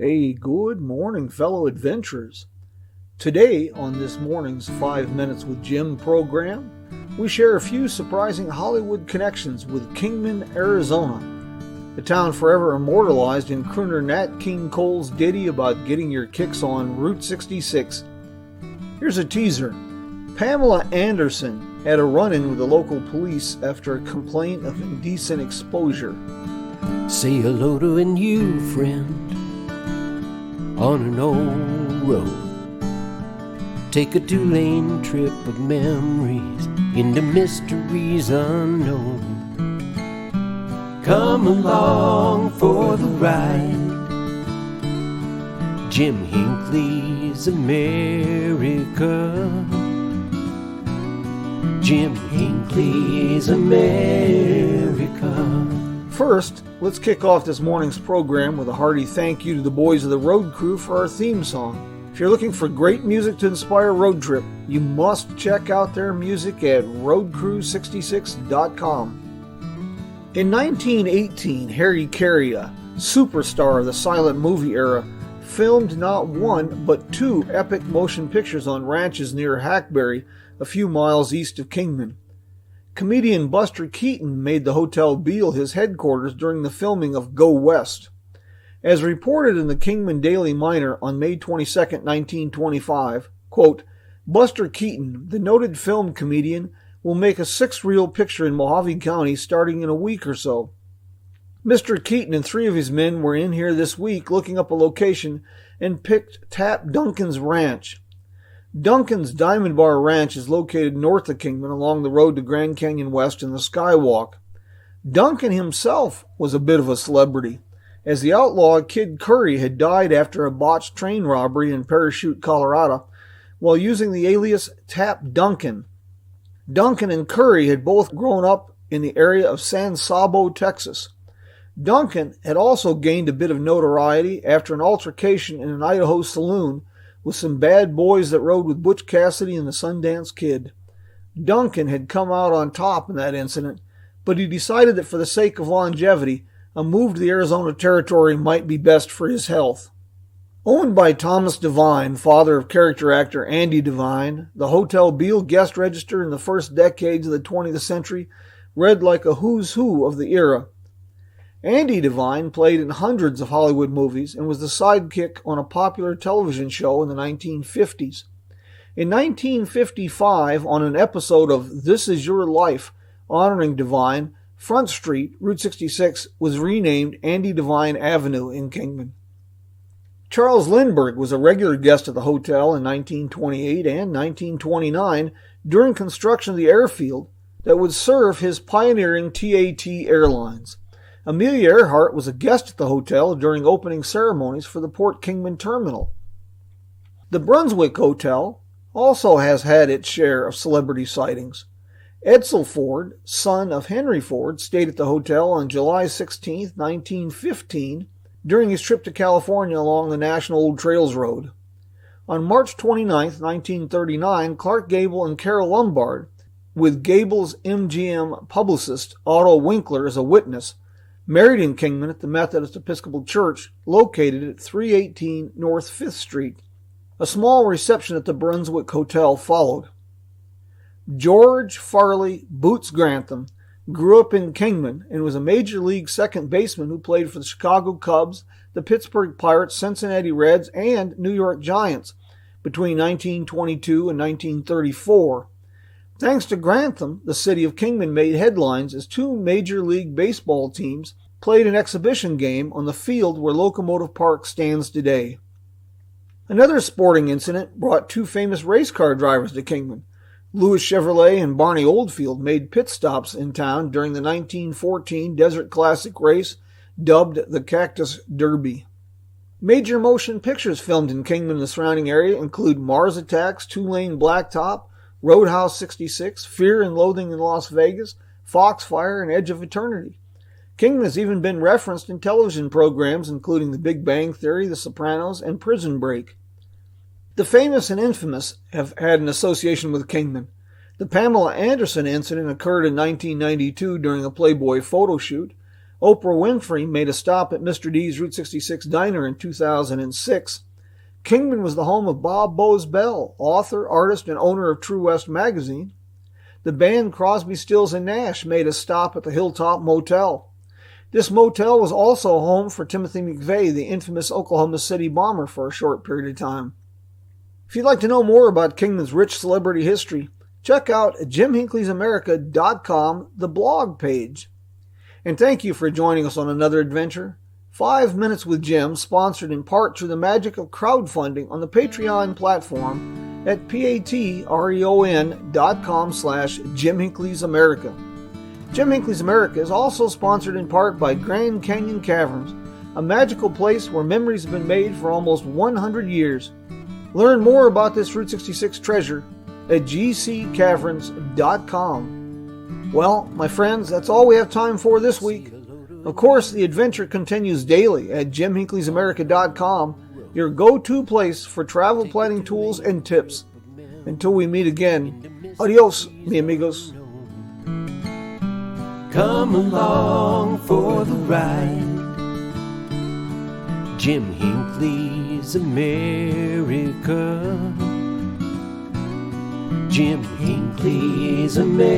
Hey, good morning, fellow adventurers. Today, on this morning's 5 Minutes with Jim program, we share a few surprising Hollywood connections with Kingman, Arizona, a town forever immortalized in crooner Nat King Cole's ditty about getting your kicks on Route 66. Here's a teaser. Pamela Anderson had a run-in with the local police after a complaint of indecent exposure. Say hello to a new friend on an old road. Take a 2-lane trip of memories into mysteries unknown. Come along for the ride. Jim Hinckley's America. Jim Hinckley's America. First, let's kick off this morning's program with a hearty thank you to the boys of the road crew for our theme song. If you're looking for great music to inspire a road trip, you must check out their music at roadcrew66.com. In 1918, Harry Carey, a superstar of the silent movie era, filmed not one but 2 epic motion pictures on ranches near Hackberry, a few miles east of Kingman. Comedian Buster Keaton made the Hotel Beale his headquarters during the filming of Go West. As reported in the Kingman Daily Miner on May 22, 1925, quote, Buster Keaton, the noted film comedian, will make a 6-reel picture in Mojave County starting in a week or so. Mr. Keaton and 3 of his men were in here this week looking up a location and picked Tap Duncan's Ranch. Duncan's Diamond Bar Ranch is located north of Kingman along the road to Grand Canyon West and the Skywalk. Duncan himself was a bit of a celebrity, as the outlaw Kid Curry had died after a botched train robbery in Parachute, Colorado, while using the alias Tap Duncan. Duncan and Curry had both grown up in the area of San Sabo, Texas. Duncan had also gained a bit of notoriety after an altercation in an Idaho saloon with some bad boys that rode with Butch Cassidy and the Sundance Kid. Duncan had come out on top in that incident, but he decided that for the sake of longevity, a move to the Arizona Territory might be best for his health. Owned by Thomas Devine, father of character actor Andy Devine, the Hotel Beale guest register in the first decades of the 20th century read like a who's who of the era. Andy Devine played in hundreds of Hollywood movies and was the sidekick on a popular television show in the 1950s. In 1955, on an episode of This Is Your Life honoring Devine, Front Street, Route 66, was renamed Andy Devine Avenue in Kingman. Charles Lindbergh was a regular guest at the hotel in 1928 and 1929 during construction of the airfield that would serve his pioneering TAT Airlines. Amelia Earhart was a guest at the hotel during opening ceremonies for the Port Kingman terminal. The Brunswick Hotel also has had its share of celebrity sightings. Edsel Ford, son of Henry Ford, stayed at the hotel on July 16, 1915, during his trip to California along the National Old Trails Road. On March 29, 1939, Clark Gable and Carol Lombard, with Gable's MGM publicist Otto Winkler as a witness, married in Kingman at the Methodist Episcopal Church, located at 318 North 5th Street. A small reception at the Brunswick Hotel followed. George Farley Boots Grantham grew up in Kingman and was a Major League second baseman who played for the Chicago Cubs, the Pittsburgh Pirates, Cincinnati Reds, and New York Giants between 1922 and 1934. Thanks to Grantham, the city of Kingman made headlines as 2 Major League Baseball teams played an exhibition game on the field where Locomotive Park stands today. Another sporting incident brought 2 famous race car drivers to Kingman. Louis Chevrolet and Barney Oldfield made pit stops in town during the 1914 Desert Classic race, dubbed the Cactus Derby. Major motion pictures filmed in Kingman and the surrounding area include Mars Attacks, 2-Lane Blacktop, Roadhouse 66, Fear and Loathing in Las Vegas, Foxfire, and Edge of Eternity. Kingman has even been referenced in television programs including The Big Bang Theory, The Sopranos, and Prison Break. The famous and infamous have had an association with Kingman. The Pamela Anderson incident occurred in 1992 during a Playboy photo shoot. Oprah Winfrey made a stop at Mr. D's Route 66 Diner in 2006. Kingman was the home of Bob Bose Bell, author, artist, and owner of True West magazine. The band Crosby, Stills, and Nash made a stop at the Hilltop Motel. This motel was also home for Timothy McVeigh, the infamous Oklahoma City bomber, for a short period of time. If you'd like to know more about Kingman's rich celebrity history, check out JimHinckley'sAmerica.com, the blog page. And thank you for joining us on another adventure. 5 Minutes with Jim, sponsored in part through the magic of crowdfunding on the Patreon platform at patreon.com/Jim Hinckley's America. Jim Hinckley's America is also sponsored in part by Grand Canyon Caverns, a magical place where memories have been made for almost 100 years. Learn more about this Route 66 treasure at gccaverns.com. Well, my friends, that's all we have time for this week. Of course, the adventure continues daily at JimHinckley'sAmerica.com, your go-to place for travel planning tools and tips. Until we meet again, adios, mi amigos. Come along for the ride. Jim Hinckley's America. Jim Hinckley's America.